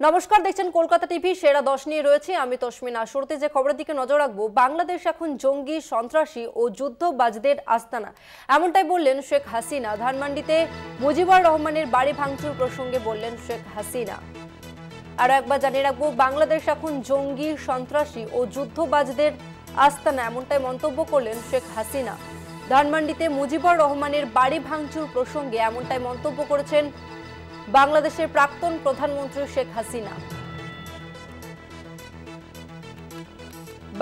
নমস্কার, দেখছেন কলকাতা টিভি সেরা 10 নিয়ে রয়েছে আমি তসমিনা। শুরুতে যে খবরের দিকে নজর রাখবো, বাংলাদেশ এখন জঙ্গি, সন্ত্রাসী ও যুদ্ধবাজদের আস্তানা, এমনটাই বললেন শেখ হাসিনা। ধানমন্ডিতে মুজিবুর রহমানের বাড়ি ভাঙচুর প্রসঙ্গে বললেন শেখ হাসিনা। আরও একবার জানিয়ে রাখবো, বাংলাদেশ এখন জঙ্গি, সন্ত্রাসী ও যুদ্ধবাজদের আস্তানা, এমনটাই মন্তব্য করলেন শেখ হাসিনা। ধানমন্ডিতে মুজিবুর রহমানের বাড়ি ভাঙচুর প্রসঙ্গে এমনটাই মন্তব্য করেছেন বাংলাদেশের প্রাক্তন প্রধানমন্ত্রী শেখ হাসিনা।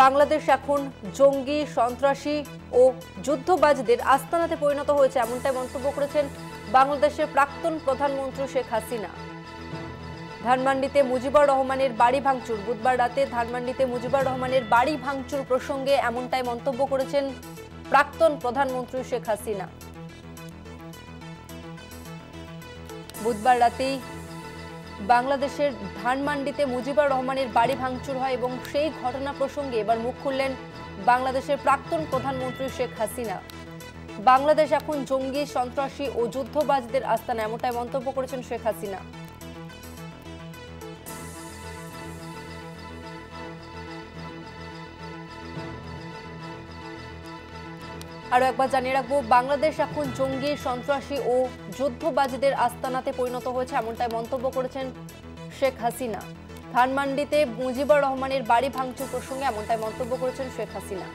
বাংলাদেশ এখন জঙ্গি, সন্ত্রাসী ও যুদ্ধবাজদের আস্তানাতে পরিণত হয়েছে, এমনটাই মন্তব্য করেছেন বাংলাদেশের প্রাক্তন প্রধানমন্ত্রী শেখ হাসিনা। ধানমন্ডিতে মুজিবুর রহমানের বাড়ি ভাঙচুর, বুধবার রাতে ধানমন্ডিতে মুজিবুর রহমানের বাড়ি ভাঙচুর প্রসঙ্গে এমনটাই মন্তব্য করেছেন প্রাক্তন প্রধানমন্ত্রী শেখ হাসিনা। বুধবার রাতেই বাংলাদেশের ধানমন্ডিতে মুজিবুর রহমানের বাড়ি ভাঙচুর হয় এবং সেই ঘটনা প্রসঙ্গে এবার মুখ খুললেন বাংলাদেশের প্রাক্তন প্রধানমন্ত্রী শেখ হাসিনা। বাংলাদেশ এখন জঙ্গি, সন্ত্রাসী ও যুদ্ধবাজদের আস্তানা, এমনটাই মন্তব্য করেছেন শেখ হাসিনা। আরও একবার জানিয়ে রাখবো, বাংলাদেশ এখন জঙ্গি, সন্ত্রাসী ও যুদ্ধবাজদের আস্তানাতে পরিণত হয়েছে, এমনটাই মন্তব্য করেছেন শেখ হাসিনা। ধানমন্ডিতে মুজিবুর রহমানের বাড়ি ভাঙচুর প্রসঙ্গে এমনটাই মন্তব্য করেছেন শেখ হাসিনা।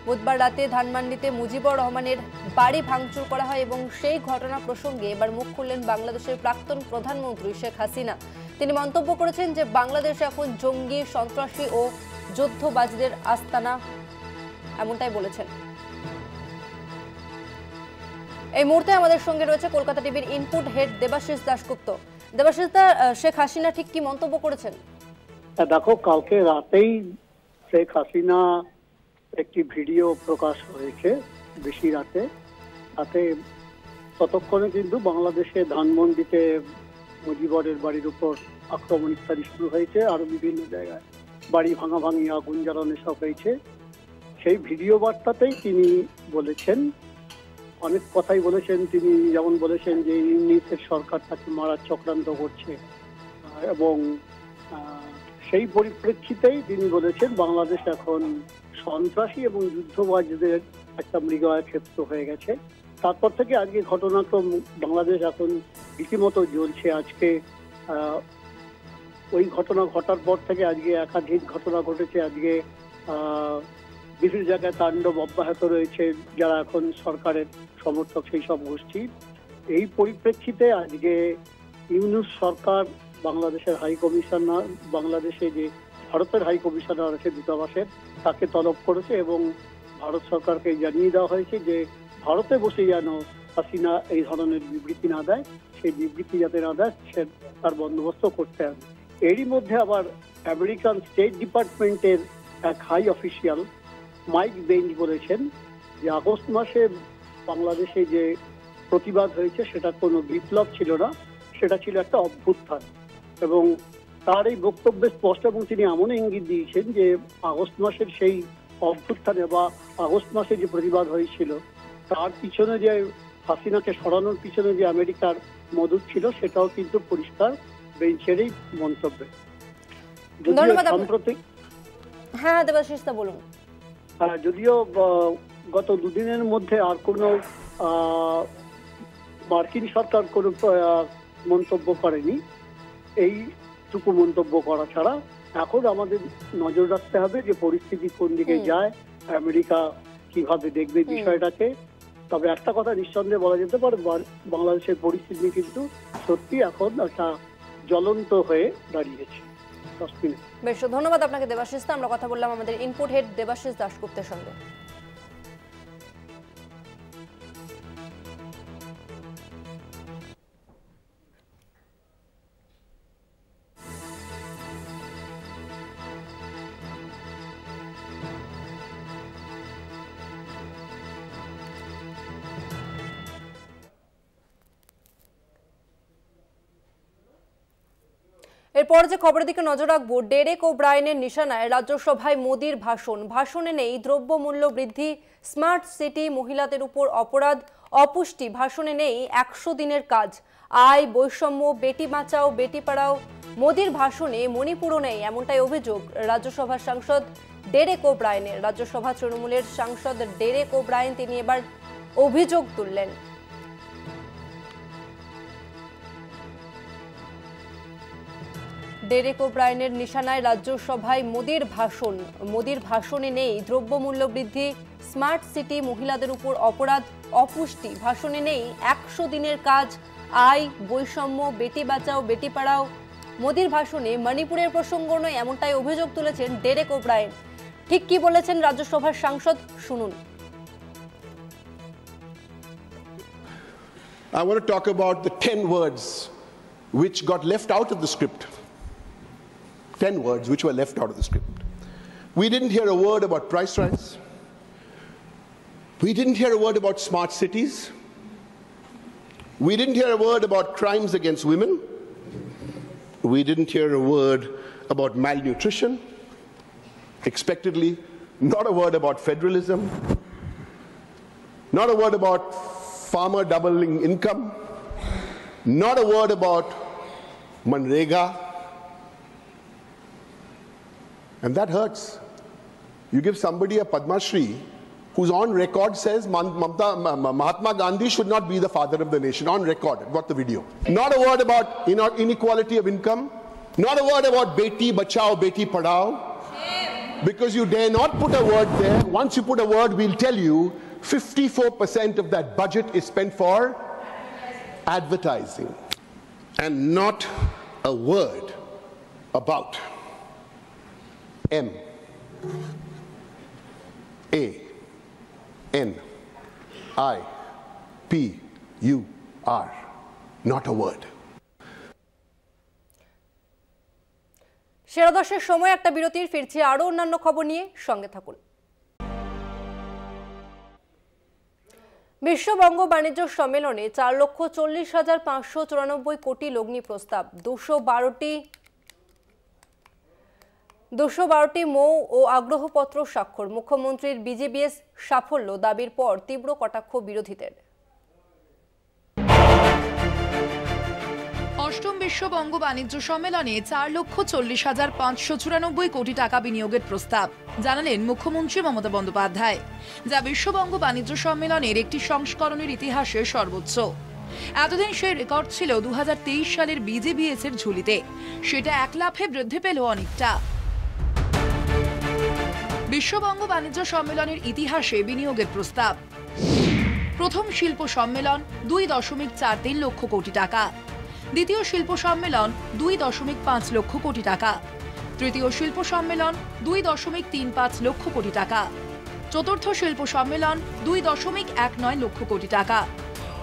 বুধবার রাতে ধানমন্ডিতে মুজিবুর রহমানের বাড়ি ভাঙচুর করা হয় এবং সেই ঘটনা প্রসঙ্গে এবার মুখ খুললেন বাংলাদেশের প্রাক্তন প্রধানমন্ত্রী শেখ হাসিনা। তিনি মন্তব্য করেছেন যে বাংলাদেশ এখন জঙ্গি, সন্ত্রাসী ও যুদ্ধবাজদের আস্তানা, এমনটাই বলেছেন। এই মুহূর্তে আমাদের সঙ্গে রয়েছে কলকাতা টিভির ইনপুট হেড দেবাশিস দাশগুপ্ত। দেবাশিস দা, শেখ হাসিনা ঠিক কি মন্তব্য করেছেন? দেখো, কালকে রাতেই শেখ হাসিনা একটি ভিডিও প্রকাশ হয়েছে, বেশি রাতে। তাতে ততক্ষণে কিন্তু বাংলাদেশে ধানমন্ডিতে মুজিবুরের বাড়ির উপর আক্রমণ ইত্যাদি শুরু হয়েছে, আরো বিভিন্ন জায়গায় বাড়ি ভাঙাভাঙি, আগুন জ্বালানো সব হয়েছে। সেই ভিডিও বার্তাতেই তিনি বলেছেন, অনেক কথাই বলেছেন তিনি। যেমন বলেছেন যে ইউনিসের সরকার তাকে মারার চক্রান্ত করছে, এবং সেই পরিপ্রেক্ষিতেই তিনি বলেছেন বাংলাদেশ এখন সন্ত্রাসী এবং যুদ্ধবাজদের একটা মৃগয়া ক্ষেত্র হয়ে গেছে। তারপর থেকে আজকে ঘটনাক্রম বাংলাদেশ এখন রীতিমতো জ্বলছে। আজকে ওই ঘটনা ঘটার পর থেকে আজকে একাধিক ঘটনা ঘটেছে। আজকে বিভিন্ন জায়গায় তাণ্ডব অব্যাহত রয়েছে যারা এখন সরকারের সমর্থক, সেই সব গোষ্ঠী। এই পরিপ্রেক্ষিতে আজকে ইউনূস সরকার বাংলাদেশের হাই কমিশনার, বাংলাদেশে যে ভারতের হাই কমিশনার আছে দূতাবাসের, তাকে তলব করেছে এবং ভারত সরকারকে জানিয়ে দেওয়া হয়েছে যে ভারতে বসে যেন হাসিনা এই ধরনের বিবৃতি না দেয়, সেই বিবৃতি যাতে না দেয় সে তার বন্দোবস্ত করতে হবে। এরই মধ্যে আবার আমেরিকান স্টেট ডিপার্টমেন্টের এক হাই অফিসিয়াল মাইক বেঞ্চ বলেছেন যে আগস্ট মাসে বাংলাদেশে যে প্রতিবাদ হয়েছে সেটা কোনো বিপ্লব ছিল না, সেটা ছিল একটা অভ্যুত্থান। এবং তার এই বক্তব্যে স্পষ্ট, এবং তিনি এমন ইঙ্গিত দিয়েছেন যে আগস্ট মাসের সেই অভ্যুত্থানে বা আগস্ট মাসে যে প্রতিবাদ হয়েছিল তার পিছনে যে হাসিনাকে সরানোর পিছনে যে আমেরিকার মদত ছিল সেটাও কিন্তু পরিষ্কার বেঞ্চেরই মন্তব্য। সাম্প্রতিক যদিও গত দুদিনের মধ্যে আর কোনো মার্কিন সরকার কোনো মন্তব্য করেনি, এইটুকু মন্তব্য করা ছাড়া এখন আমাদের নজর রাখতে হবে যে পরিস্থিতি কোন দিকে যায়, আমেরিকা কিভাবে দেখবে বিষয়টাকে। তবে একটা কথা নিঃসন্দেহে বলা যেতে পারে, বাংলাদেশের পরিস্থিতি কিন্তু সত্যি এখন একটা জ্বলন্ত হয়ে দাঁড়িয়েছে। বেশ, ধন্যবাদ আপনাকে দেবাশিস। আমরা কথা বললাম আমাদের ইনপুট হেড দেবাশিস দাশগুপ্তের সঙ্গে। এরপর যে খবরের দিকে নজর রাখবো, ডেরেক ও ব্রায়ানের নিশানায় রাজ্যসভায় মোদির ভাষণে নেই দ্রব্যমূল্য বৃদ্ধি, স্মার্ট সিটি, মহিলাদের উপর অপরাধ, অপুষ্টি, ভাষণে নেই 100 দিনের কাজ, আয়, বৈষম্য, বেটি বাঁচাও বেটি পড়াও। মোদির ভাষণে মণিপুরও নেই, এমনটাই অভিযোগ রাজ্যসভার সাংসদ ডেরেক ওব্রায়েনের। রাজ্যসভা তৃণমূলের সাংসদ ডেরেক ওব্রায়েন তিনি এবার অভিযোগ তুললেন। ডেরেক ওব্রায়েনের নিশানায় রাজ্যসভায় মোদির ভাষণ। মোদির ভাষণে নেই দ্রব্যমূল্য বৃদ্ধি, স্মার্ট সিটি, মহিলাদের উপর অপরাধ, অপুষ্টি, ভাষণে নেই 100 দিনের কাজ, আয়, বৈষম্য, বেটি বাঁচাও বেটি পড়াও। মোদির ভাষণে মণিপুরের প্রসঙ্গ নয়, এমনটাই অভিযোগ তুলেছেন ডেরেক ওব্রায়েন। ঠিক কি বলেছেন রাজ্যসভার সাংসদ, শুনুন। I want to talk about the 10 words which got left out of the script. 10 words which were left out of the script. We didn't hear a word about price rise. We didn't hear a word about smart cities. We didn't hear a word about crimes against women. We didn't hear a word about malnutrition. Expectedly, not a word about federalism. Not a word about farmer doubling income. Not a word about Manrega. And that hurts. You give somebody a Padma Shri who's on record says Mahatma Gandhi should not be the father of the nation. On record, I've got the video. Not a word about inequality of income. Not a word about Beti Bachao, Beti Padhao. Because you dare not put a word there. Once you put a word, we'll tell you 54% of that budget is spent for advertising. And not a word about MANIPUR. Not a word. সেরা দশের সময় একটা বিরতির, ফিরছি আরো অন্যান্য খবর নিয়ে, সঙ্গে থাকুন। বিশ্ব বঙ্গ বাণিজ্য সম্মেলনে 4,40,594 কোটি লগ্নি প্রস্তাব, 212টি মৌ ও আগ্রহপত্র স্বাক্ষর। মুখ্যমন্ত্রীর বিজিবিএস সাফল্য দাবির পর তীব্র কটাক্ষ বিরোধীদের। অষ্টম বিশ্ব বঙ্গ বাণিজ্য সম্মেলনে 4,40,594 কোটি টাকা বিনিয়োগের প্রস্তাব জানালেন মুখ্যমন্ত্রী মমতা বন্দ্যোপাধ্যায়, যা বিশ্ববঙ্গ বাণিজ্য সম্মেলনের একটি সংস্করণের ইতিহাসে সর্বোচ্চ। এতদিন সেই রেকর্ড ছিল 2023 সালের বিজিবিএস এর ঝুলিতে, সেটা এক লাফে বৃদ্ধি পেল অনেকটা। বিশ্ববঙ্গ বাণিজ্য সম্মেলনের ইতিহাসে বিনিয়োগের প্রস্তাব। প্রথম শিল্প সম্মেলন 2.43 লক্ষ কোটি টাকা, দ্বিতীয় শিল্প সম্মেলন 2.5 লক্ষ কোটি টাকা, তৃতীয় শিল্প সম্মেলন 2.35 লক্ষ কোটি টাকা, চতুর্থ শিল্প সম্মেলন 2.19 লক্ষ কোটি টাকা,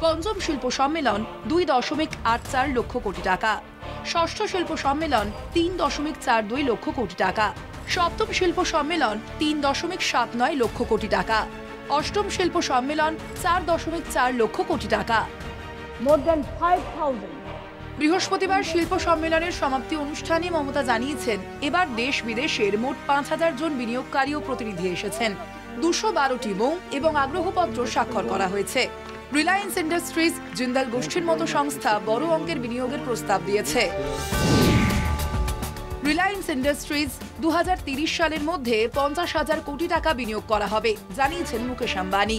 পঞ্চম শিল্প সম্মেলন 2.84 লক্ষ কোটি টাকা, ষষ্ঠ শিল্প সম্মেলন 3.42 লক্ষ কোটি টাকা, সপ্তম শিল্প সম্মেলন 3.79 লক্ষ কোটি টাকা, অষ্টম শিল্প সম্মেলন 4.4 লক্ষ কোটি টাকা। More than 5,000 বৃহস্পতিবার শিল্প সম্মেলনের সমাপ্তি অনুষ্ঠানে মমতা জানিয়েছেন, এবার দেশ বিদেশের মোট 5,000 জন বিনিয়োগকারী ও প্রতিনিধি এসেছেন। 212টি মৌ এবং আগ্রহপত্র স্বাক্ষর করা হয়েছে। রিলায়েন্স ইন্ডাস্ট্রিজ, জিন্দাল গোষ্ঠীর মতো সংস্থা বড় অঙ্কের বিনিয়োগের প্রস্তাব দিয়েছে। রিলায়েন্স ইন্ডাস্ট্রিজ 2030 সালের মধ্যে 50,000 কোটি টাকা বিনিয়োগ করা হবে জানিয়েছেন মুকেশ আম্বানি।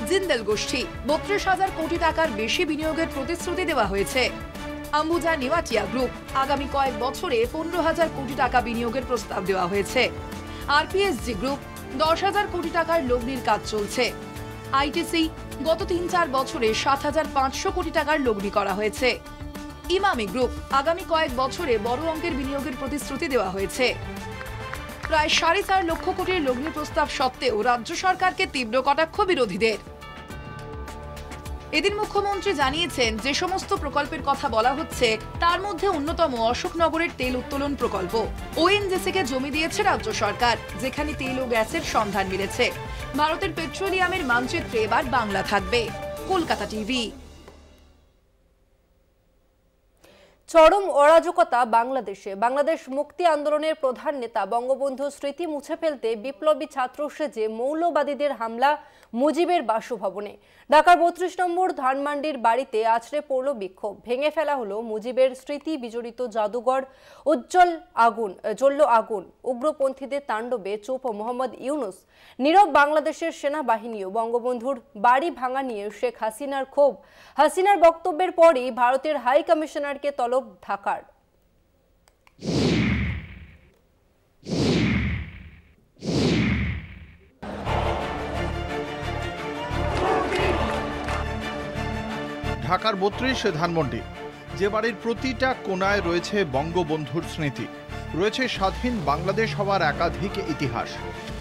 জিন্দাল গোষ্ঠী 32,000 কোটি টাকার বেশি বিনিয়োগের প্রতিশ্রুতি দেওয়া হয়েছে। আম্বুজা নেওয়াটিয়া গ্রুপ আগামী কয়েক বছরে 15,000 কোটি টাকা বিনিয়োগের প্রস্তাব দেওয়া হয়েছে। আরপিএসজি গ্রুপ 10,000 কোটি টাকার লগ্নির কাজ চলছে। আইটিসি গত 3-4 বছরে 7,500 কোটি টাকার লগ্নি করা হয়েছে। ইমামি গ্রুপ আগামী কয়েক বছরে বড় অঙ্কের বিনিয়োগের প্রতিশ্রুতি দেওয়া হয়েছে। প্রায় 4.5 লক্ষ কোটির লগ্নি প্রস্তাব সত্ত্বেও রাজ্য সরকারকে তীব্র কটাক্ষ বিরোধীদের। এদিন মুখ্যমন্ত্রী জানিয়েছেন, যে সমস্ত প্রকল্পের কথা বলা হচ্ছে তার মধ্যে অন্যতম অশোকনগরের তেল উত্তোলন প্রকল্প। ওএনজিসিকে জমি দিয়েছে রাজ্য সরকার, যেখানে তেল ও গ্যাসের সন্ধান মিলেছে। ভারতের পেট্রোলিয়ামের মানচিত্রে এবার বাংলা থাকবে। কলকাতা টিভি। চরম অরাজকতা বাংলাদেশে। বাংলাদেশ মুক্তি আন্দোলনের প্রধান নেতা বঙ্গবন্ধু স্মৃতি মুছে ফেলতে বিপ্লবী ছাত্র সেজে মৌলবাদীদের হামলা, মুজিবের বাসভবনে। ঢাকার ৩২ নম্বর ধানমান্ডির বাড়িতে আছড়ে পড়ল বিক্ষোভ। ভেঙে ফেলা হলো মুজিবের স্মৃতি বিজড়িত জাদুঘর। জ্বলল আগুন। উগ্রপন্থীদের তাণ্ডবে চুপ মোহাম্মদ ইউনুস। নীরব বাংলাদেশের সেনাবাহিনীও। বঙ্গবন্ধুর বাড়ি ভাঙা নিয়ে শেখ হাসিনার ক্ষোভ। হাসিনার বক্তব্যের পরই ভারতের হাই কমিশনারকে তলব ঢাকার। ঢাকার ৩২ ধানমন্ডি, যে বাড়ির প্রতিটা কোণায় রয়েছে বঙ্গবন্ধুর স্মৃতি, রয়েছে স্বাধীন বাংলাদেশ হওয়ার একাধিক ইতিহাস।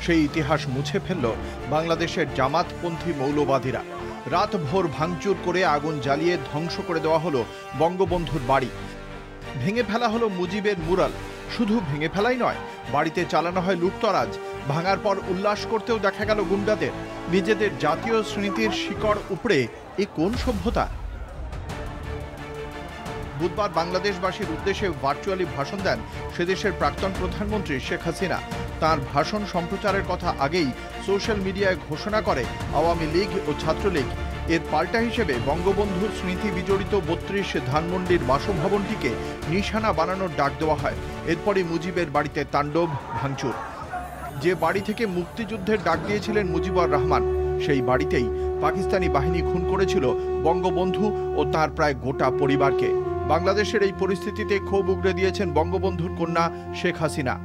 সেই ইতিহাস মুছে ফেলল বাংলাদেশের জামাতপন্থী মৌলবাদীরা। রাত ভোর ভাঙচুর করে আগুন জ্বালিয়ে ধ্বংস করে দেওয়া হলো বঙ্গবন্ধুর বাড়ি। ভেঙে ফেলা হলো মুজিবের মুরাল। শুধু ভেঙে ফেলাই নয়, বাড়িতে চালানো হয় লুটতরাজ। ভাঙার পর উল্লাস করতেও দেখা গেল গুন্ডাদের। নিজেদের জাতীয় স্মৃতির শিকড় উপড়ে এ কোন সভ্যতা? বুধবার বাংলাদেশবাসীর উদ্দেশ্যে ভার্চুয়ালি ভাষণ দেন সেদেশের প্রাক্তন প্রধানমন্ত্রী শেখ হাসিনা। তার ভাষণ সম্প্রচারের কথা আগেই সোশ্যাল মিডিয়ায় ঘোষণা করে আওয়ামী লীগ ও ছাত্রলীগ। এর পাল্টা হিসেবে বঙ্গবন্ধুর স্মৃতি বিজড়িত ৩২ ধানমন্ডির বাসভবনটিকে নিশানা বানানোর ডাক দেওয়া হয়। এরপরই মুজিবের বাড়িতে তাণ্ডব, ভাঙচুর। যে বাড়ি থেকে মুক্তিযুদ্ধের ডাক দিয়েছিলেন মুজিবুর রহমান, সেই বাড়িতেই পাকিস্তানি বাহিনী খুন করেছিল বঙ্গবন্ধু ও তার প্রায় গোটা পরিবারকে। বাংলাদেশের এই পরিস্থিতিতে ক্ষোভ উগরে দিয়েছেন বঙ্গবন্ধুর কন্যা শেখ হাসিনা।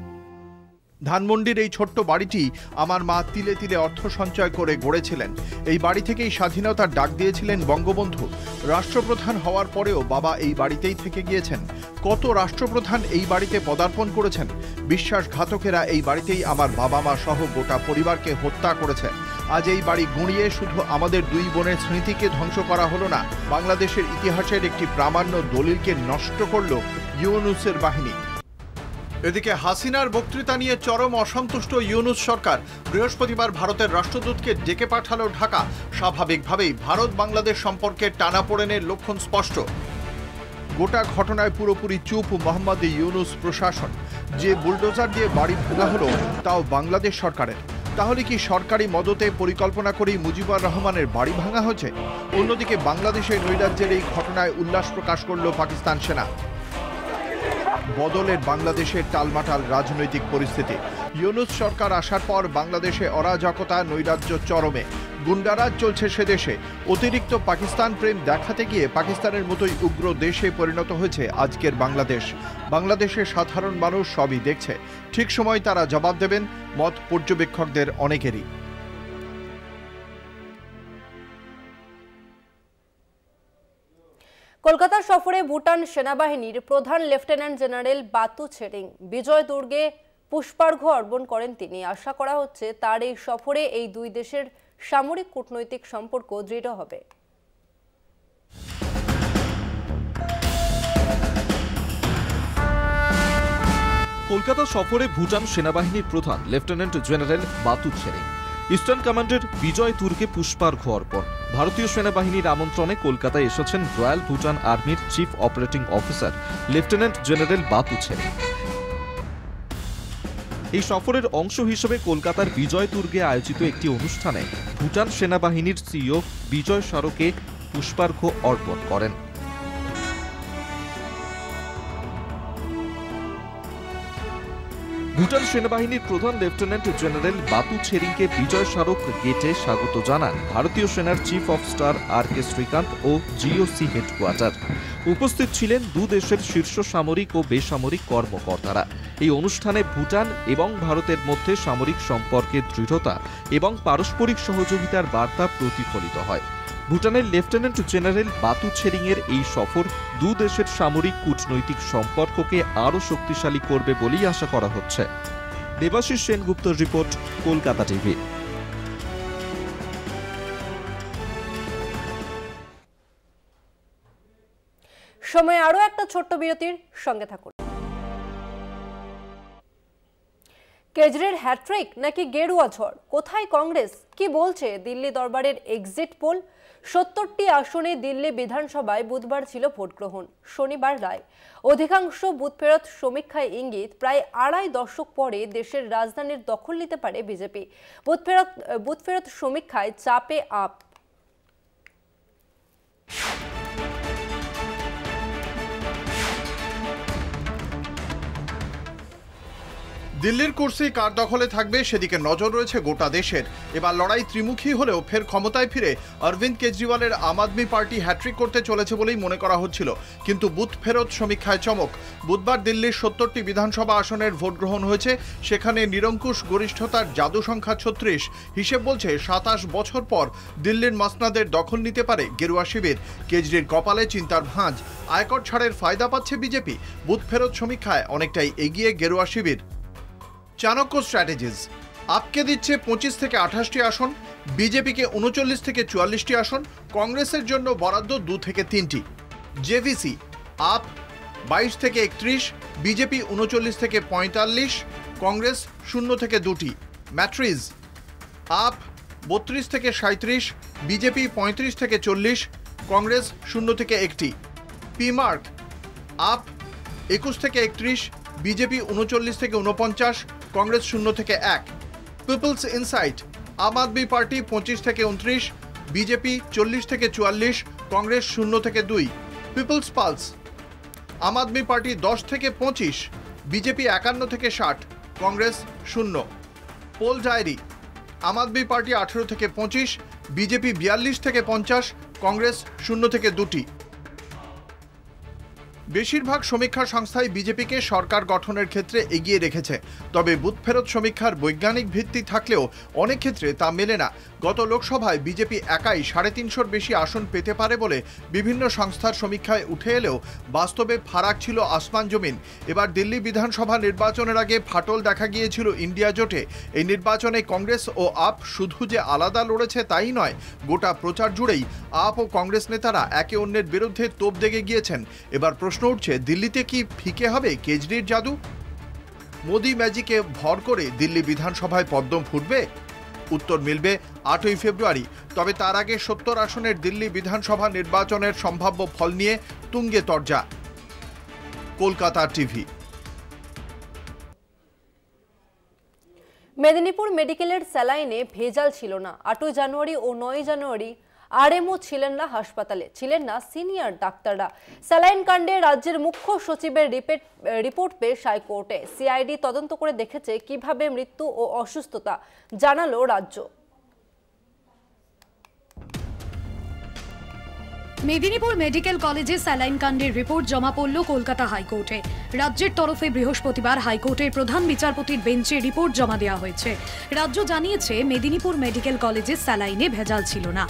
ধানমন্ডির এই ছোট্ট বাড়িটি আমার মা তিলে তিলে অর্থ সঞ্চয় করে গড়েছিলেন। এই বাড়ি থেকেই স্বাধীনতার ডাক দিয়েছিলেন বঙ্গবন্ধু। রাষ্ট্রপ্রধান হওয়ার পরেও বাবা এই বাড়িতেই থেকে গিয়েছেন। কত রাষ্ট্রপ্রধান এই বাড়িতে পদার্পণ করেছেন। বিশ্বাসঘাতকেরা এই বাড়িতেই আমার বাবা মা সহ গোটা পরিবারকে হত্যা করেছে। আজ এই বাড়ি গুঁড়িয়ে শুধু আমাদের 2 বোনের স্মৃতিকে ধ্বংস করা হলো না, বাংলাদেশের ইতিহাসের একটি প্রামাণ্য দলিলকে নষ্ট করল ইউনুসের বাহিনী। এদিকে হাসিনার বক্তৃতা নিয়ে চরম অসন্তুষ্ট ইউনুস সরকার বৃহস্পতিবার ভারতের রাষ্ট্রদূতকে ডেকে পাঠালো ঢাকা। স্বাভাবিকভাবেই ভারত বাংলাদেশ সম্পর্কে টানাপোড়েনের লক্ষণ স্পষ্ট। গোটা ঘটনায় পুরোপুরি চুপ মোহাম্মদ ইউনুস প্রশাসন। যে বুলডোজার দিয়ে বাড়ি ভাঙা হলো তাও বাংলাদেশ সরকারের। তাহলে কি সরকারি মদতে পরিকল্পনা করেই মুজিবুর রহমানের বাড়ি ভাঙা হয়েছে? অন্যদিকে বাংলাদেশের নৈরাজ্যের এই ঘটনায় উল্লাস প্রকাশ করল পাকিস্তান সেনা। বদলের বাংলাদেশের টালমাটাল রাজনৈতিক পরিস্থিতি। ইউনুস সরকার আসার পর বাংলাদেশে অরাজকতা, নৈরাজ্য চরমে। গুন্ডারাজ চলছে সে দেশে। অতিরিক্ত পাকিস্তান প্রেম দেখাতে গিয়ে পাকিস্তানের মতোই উগ্র দেশে পরিণত হয়েছে আজকের বাংলাদেশ। বাংলাদেশের সাধারণ মানুষ সবই দেখছে। ঠিক সময় তারা জবাব দেবেন, মত পর্যবেক্ষকদের অনেকেরই। কলকাতা সফরে ভুটান সেনাবাহিনীর প্রধান লেফটেন্যান্ট জেনারেল বাতু ছেরিং বিজয় দুর্গে পুষ্পার্ঘ্য অর্পণ করেন তিনি। আশা করা হচ্ছে তার এই সফরে এই 2 দেশের সামরিক কূটনৈতিক সম্পর্ক দৃঢ় হবে। কলকাতা সফরে ভুটান সেনাবাহিনীর প্রধান lieutenant general Batoo Tshering. Eastern কমান্ডের বিজয় দুর্গে পুষ্পার্ঘ্য অর্পণ। ভারতীয় সেনাবাহিনীর আমন্ত্রণে কলকাতায় এসেছেন রয়্যাল ভুটান আর্মির chief operating officer lieutenant general Batoo Tshering. এই সফরের অংশ হিসেবে কলকাতার বিজয় দুর্গে আয়োজিত একটি অনুষ্ঠানে ভুটান সেনাবাহিনীর সিইও বিজয় স্মারকে পুষ্পার্ঘ্য অর্পণ করেন। ভুটান সেনাবাহিনীর প্রধান লেফটেন্যান্ট জেনারেল বাতু ছেরিংকে বিজয় স্মারক গেটে স্বাগত জানান ভারতীয় সেনার chief of staff R K. Srikanth ও জিওসি হেডকোয়ার্টার। উপস্থিত ছিলেন 2 দেশের শীর্ষ সামরিক ও বেসামরিক কর্মকর্তারা। এই অনুষ্ঠানে ভুটান এবং ভারতের মধ্যে সামরিক সম্পর্কের দৃঢ়তা এবং পারস্পরিক সহযোগিতার বার্তা প্রতিফলিত হয়। ভুটানের লেফটেন্যান্ট জেনারেল বাতু ছেরিংয়ের এই সফর 2 দেশের সামরিক কূটনৈতিক সম্পর্ককে আরও শক্তিশালী করবে বলেই আশা করা হচ্ছে। দেবাশিস সেনগুপ্তর রিপোর্ট, কলকাতা টিভি। সময় আরও একটা ছোট্ট বিরতির, সঙ্গে থাকুন। কেজরির হ্যাট্রিক নাকি গেরুয়া ঝড়? কোথায় কংগ্রেস? কি বলছে দিল্লি দরবারের এক্সিট পোল? 70টি আসনে দিল্লি বিধানসভায় বুধবার ছিল ভোট গ্রহণ, শনিবার রায়। অধিকাংশ বুথ ফেরত সমীক্ষায় ইঙ্গিত প্রায় আড়াই দশক পরে দেশের রাজধানীর দখল নিতে পারে বিজেপি। বুথ ফেরত সমীক্ষায় চাপে আপ। দিল্লির কুর্সি কার দখলে থাকবে সেদিকে নজর রয়েছে গোটা দেশের। এবার লড়াই ত্রিমুখী হলেও ফের ক্ষমতায় ফিরে অরবিন্দ কেজরিওয়ালের আম আদমি পার্টি হ্যাট্রিক করতে চলেছে বলেই মনে করা হচ্ছিল, কিন্তু বুথ ফেরত সমীক্ষায় চমক। বুধবার দিল্লির 70টি বিধানসভা আসনের ভোট গ্রহণ হয়েছে, সেখানে নিরঙ্কুশ গরিষ্ঠতার জাদু সংখ্যা 36। হিসেব বলছে 27 বছর পর দিল্লির মসনাদের দখল নিতে পারে গেরুয়া শিবির। কেজরির কপালে চিন্তার ভাঁজ, আয়কর ছাড়ের ফায়দা পাচ্ছে বিজেপি। বুথ ফেরত সমীক্ষায় অনেকটাই এগিয়ে গেরুয়া শিবির। চাণক্য স্ট্র্যাটেজিজ আপকে দিচ্ছে 25 থেকে 28টি আসন, বিজেপিকে 39 থেকে 44টি আসন, কংগ্রেসের জন্য বরাদ্দ 2 থেকে 3টি। জেভিসি আপ 22 থেকে 31, বিজেপি 39 থেকে 45, কংগ্রেস 0 থেকে 2টি। ম্যাট্রিজ আপ 32 থেকে 37, বিজেপি 35 থেকে 40, কংগ্রেস 0 থেকে 1টি। পিমার্ক আপ 21 থেকে 31, বিজেপি 39 থেকে 49, কংগ্রেস 0 থেকে 1। পিপলস ইনসাইট আম আদমি পার্টি 25 থেকে 29, বিজেপি 40 থেকে 44, কংগ্রেস 0 থেকে 2। পিপলস পালস আম আদমি পার্টি 10 থেকে 25, বিজেপি 51 থেকে 60, কংগ্রেস 0। পোল ডায়েরি আম আদমি পার্টি 18 থেকে 25, বিজেপি 42 থেকে 50, কংগ্রেস 0 থেকে 2টি। বেশিরভাগ সমীক্ষা সংস্থাই বিজেপিকে সরকার গঠনের ক্ষেত্রে এগিয়ে রেখেছে, তবে বুথ ফেরত সমীক্ষার বৈজ্ঞানিক ভিত্তি থাকলেও অনেক ক্ষেত্রে তা মেলে না। গত লোকসভায় বিজেপি একাই 350-র বেশি আসন পেতে পারে বলে বিভিন্ন সংস্থার সমীক্ষায় উঠে এলেও বাস্তবে ফারাক ছিল আসমান জমিন। এবার দিল্লি বিধানসভা নির্বাচনের আগে ফাটল দেখা গিয়েছিল ইন্ডিয়া জোটে। এই নির্বাচনে কংগ্রেস ও আপ শুধু যে আলাদা লড়েছে তাই নয়, গোটা প্রচার জুড়েই আপ ও কংগ্রেস নেতারা একে অন্যের বিরুদ্ধে তোপ দেগে গিয়েছেন। এবার প্রশ্ন উঠছে, দিল্লিতে কি ফিকে হবে কেজরির জাদু? মোদি ম্যাজিকে ভর করে দিল্লি বিধানসভায় পদ্ম ফুটবে? উত্তর মিলবে 8ই ফেব্রুয়ারি। তবে তার আগে 70 আসনের দিল্লি বিধানসভা নির্বাচনের সম্ভাব্য ফল নিয়ে তুঙ্গে তরজা। কলকাতা টিভি। মেদিনীপুর মেডিকেলের স্যালাইনে ভেজাল ছিল না। 8ই জানুয়ারি ও 9ই জানুয়ারি আরএমও ছিলেন না হাসপাতালে, ছিলেন না সিনিয়র ডাক্তাররা। স্যালাইন কাণ্ডে রাজ্যের মুখ্য সচিবের রিপোর্ট পেশ হাইকোর্টে। সিআইডি তদন্ত করে দেখেছে কিভাবে মৃত্যু ও অসুস্থতা, জানালো রাজ্য। মেদিনীপুর মেডিকেল কলেজে স্যালাইন কাণ্ডের রিপোর্ট জমা পড়ল কলকাতা হাইকোর্টে। রাজ্যের তরফে বৃহস্পতিবার হাইকোর্টের প্রধান বিচারপতির বেঞ্চে রিপোর্ট জমা দেওয়া হয়েছে। রাজ্য জানিয়েছে মেদিনীপুর মেডিকেল কলেজে স্যালাইনে ভেজাল ছিল না।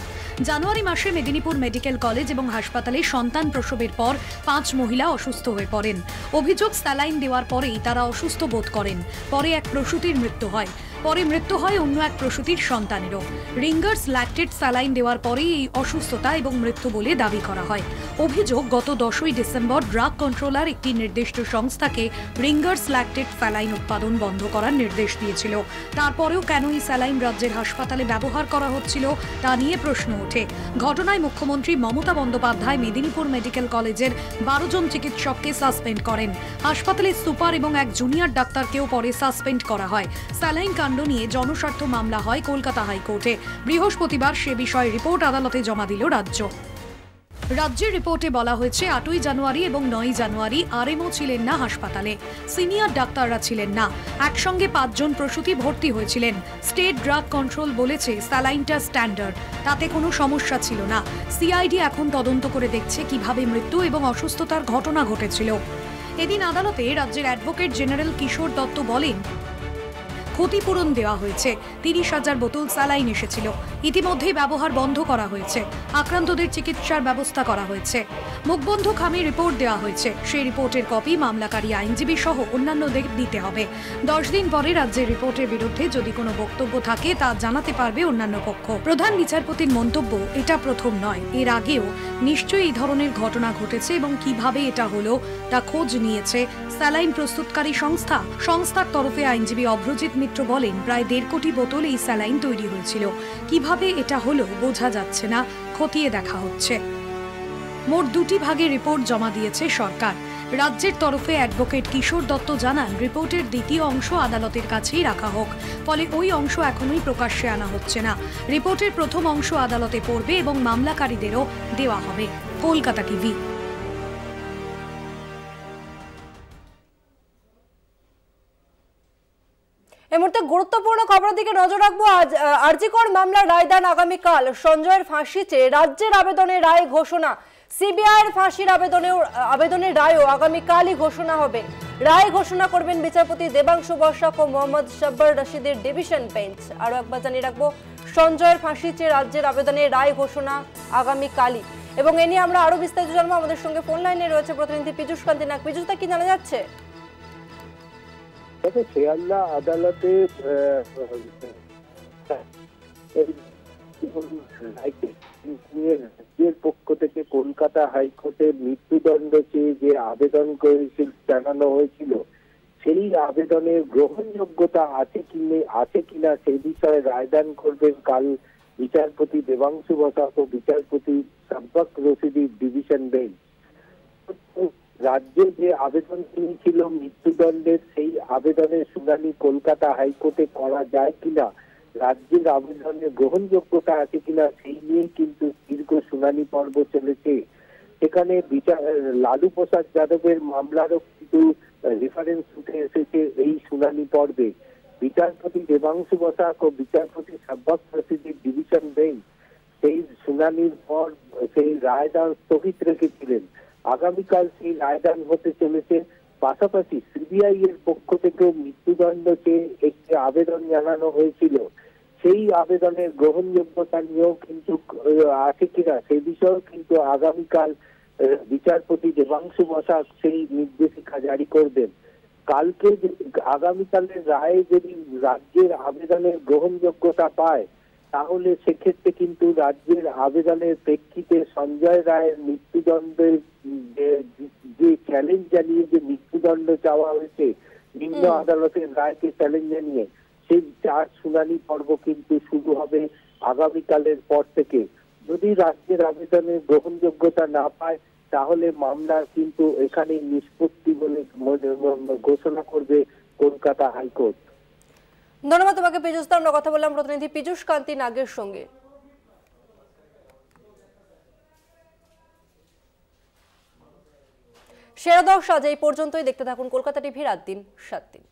জানুয়ারি মাসে মেদিনীপুর মেডিকেল কলেজ এবং হাসপাতালে সন্তান প্রসবের পর 5 মহিলা অসুস্থ হয়ে পড়েন। অভিযোগ, স্যালাইন দেওয়ার পরেই তারা অসুস্থ বোধ করেন। পরে এক প্রসূতির মৃত্যু হয়। পরে মৃত্যু হয় অন্য এক প্রসূতির সন্তানেরও। রিঙ্গার্স ল্যাকটেট স্যালাইন দেওয়ার পরেই এই অসুস্থতা এবং মৃত্যু বলে দাবি করা হয়। অভিযোগ, গত 10ই ডিসেম্বর ড্রাগ কন্ট্রোলার একটি নির্দিষ্ট সংস্থাকে রিঙ্গার্স ল্যাকটেট স্যালাইন উৎপাদন বন্ধ করার নির্দেশ দিয়েছিল। তারপরেও কেন এই স্যালাইন রাজ্যের হাসপাতালে ব্যবহার করা হচ্ছিল তা নিয়ে প্রশ্ন ওঠে। ঘটনায় মুখ্যমন্ত্রী মমতা বন্দ্যোপাধ্যায় মেদিনীপুর মেডিকেল কলেজের 12 জন চিকিৎসককে সাসপেন্ড করেন। হাসপাতালের সুপার এবং এক জুনিয়র ডাক্তারকেও পরে সাসপেন্ড করা হয়। স্যালাইন কাণ্ড নিয়ে জনস্বার্থ মামলা হয় কলকাতা হাইকোর্টে। বৃহস্পতিবার সে বিষয়ে রিপোর্ট আদালতে জমা দিল রাজ্য। রাজ্যের রিপোর্টে বলা হয়েছে 8ই জানুয়ারি এবং 9ই জানুয়ারি আরএমও ছিলেন না হাসপাতালে, সিনিয়র ডাক্তাররা ছিলেন না। একসঙ্গে 5 জন প্রসূতি ভর্তি হয়েছিলেন। স্টেট ড্রাগ কন্ট্রোল বলেছে স্যালাইনটা স্ট্যান্ডার্ড, তাতে কোনো সমস্যা ছিল না। সিআইডি এখন তদন্ত করে দেখছে কিভাবে মৃত্যু এবং অসুস্থতার ঘটনা ঘটেছিল। এদিন আদালতে রাজ্যের অ্যাডভোকেট জেনারেল কিশোর দত্ত বলেন, ক্ষতিপূরণ দেওয়া হয়েছে। 30,000 বোতল স্যালাইন এসেছিল, ইতিমধ্যেই ব্যবহার বন্ধ করা হয়েছে। আক্রান্তদের চিকিৎসার ব্যবস্থা করা হয়েছে। মুখবন্ধ খামে রিপোর্ট দেওয়া হয়েছে। সেই রিপোর্টের কপি মামলাকারী আইনজীবী সহ অন্যান্যদের দিতে হবে। 10 দিন পরে রাজ্যের রিপোর্টের বিরুদ্ধে যদি কোনো বক্তব্য থাকে তা জানাতে পারবে অন্যান্য পক্ষ। প্রধান বিচারপতির মন্তব্য, এটা প্রথম নয়, এর আগেও নিশ্চয়ই এই ধরনের ঘটনা ঘটেছে এবং কিভাবে এটা হলো তা খোঁজ নিয়েছে স্যালাইন প্রস্তুতকারী সংস্থার তরফে আইনজীবী অভ্রজিৎ মিত্র বলেন, প্রায় 1.5 কোটি বোতল এই স্যালাইন তৈরি হয়েছিল। কিভাবে এটা হলো বোঝা যাচ্ছে না, খতিয়ে দেখা হচ্ছে। মোট 2টি ভাগে রিপোর্ট জমা দিয়েছে সরকার। রাজ্যের তরফে অ্যাডভোকেট কিশোর দত্ত জানান, রিপোর্টের দ্বিতীয় অংশ আদালতের কাছেই রাখা হোক, ফলে ওই অংশ এখনোই প্রকাশ্যে আনা হচ্ছে না। রিপোর্টের প্রথম অংশ আদালতে পড়বে এবং মামলাকারীদেরও দেওয়া হবে। কলকাতা টিভি। এই মুহূর্তে গুরুত্বপূর্ণ খবরের দিকে নজর রাখবো। আজ আরজি কর মামলার রায়দান আগামীকাল। সঞ্জয়ের ফাঁসি চেয়ে রাজ্যের আবেদনের রায় ঘোষণা। সিবিআইয়ের ফাঁসির আবেদনের রায়ও আগামীকালই ঘোষণা হবে। রায় ঘোষণা করবেন বিচারপতি দেবাংশু বসাক ও মোহাম্মদ শাব্বার রশিদের ডিভিশন বেঞ্চ। আরো একবার জানিয়ে রাখবো, সঞ্জয়ের ফাঁসি চেয়ে রাজ্যের আবেদনের রায় ঘোষণা আগামীকালই। এবং এ নিয়ে আমরা আরো বিস্তারিত জানবো। আমাদের সঙ্গে ফোন লাইনে রয়েছে প্রতিনিধি পীযূষ কান্তি নাগ। পীযূষ দা, কি জানা যাচ্ছে? শিয়ালদা আদালতে রাজ্যের পক্ষ থেকে কলকাতা হাইকোর্টে মৃত্যুদণ্ড চেয়ে যে আবেদন করেছিল জানানো হয়েছিল, সেই আবেদনের গ্রহণযোগ্যতা আছে কিনা সেই বিষয়ে রায়দান করবেন কাল বিচারপতি দেবাংশু বসাক ও বিচারপতি শাব্বার রশিদির ডিভিশন বেঞ্চ। রাজ্যে যে আবেদন ছিল মৃত্যুদণ্ডের, সেই আবেদনের শুনানি কলকাতা হাইকোর্টে করা যায় কিনা, রাজ্যের আবেদনের গ্রহণযোগ্যতা আছে কিনা, সেই নিয়ে কিন্তু দীর্ঘ শুনানি পর্ব চলেছে। সেখানে লালু প্রসাদ যাদবের মামলারও কিন্তু রেফারেন্স উঠে এসেছে এই শুনানি পর্বে। বিচারপতি দেবাংশু বসাক ও বিচারপতি শাব্বার রশিদির ডিভিশন বেঞ্চ সেই শুনানির পর সেই রায়দান স্থগিত রেখেছিলেন। আগামীকাল সেই রায়দান হতে চলেছে। পাশাপাশি সিবিআই এর পক্ষ থেকেও মৃত্যুদণ্ড চেয়ে একটি আবেদন জানানো হয়েছিল। সেই আবেদনের গ্রহণযোগ্যতা নিয়েও কিন্তু আছে কিনা সেই বিষয়েও কিন্তু আগামীকাল বিচারপতি দেবাংশু বসাক সেই নির্দেশিকা জারি করবেন। কালকে আগামীকালের রায়ে যদি রাজ্যের আবেদনের গ্রহণযোগ্যতা পায়, তাহলে সেক্ষেত্রে কিন্তু রাজ্যের আবেদনের প্রেক্ষিতে সঞ্জয় রায়ের মৃত্যুদণ্ডের যে চ্যালেঞ্জ জানিয়ে যে মৃত্যুদণ্ড চাওয়া হয়েছে নিম্ন আদালতের রায়কে চ্যালেঞ্জ জানিয়ে, সেই চার শুনানি পর্ব কিন্তু শুরু হবে আগামীকালের পর থেকে। যদি রাজ্যের আবেদনের গ্রহণযোগ্যতা না পায়, তাহলে মামলা কিন্তু এখানেই নিষ্পত্তি বলে ঘোষণা করবে কলকাতা হাইকোর্ট। ধন্যবাদ তোমাকে পীযূষ দা। আমরা কথা বললাম প্রতিনিধি পীযূষ কান্তি নাগের সঙ্গে। সেরা 10 আজ এই পর্যন্তই। দেখতে থাকুন কলকাতা টিভি রাত দিন 7 দিন।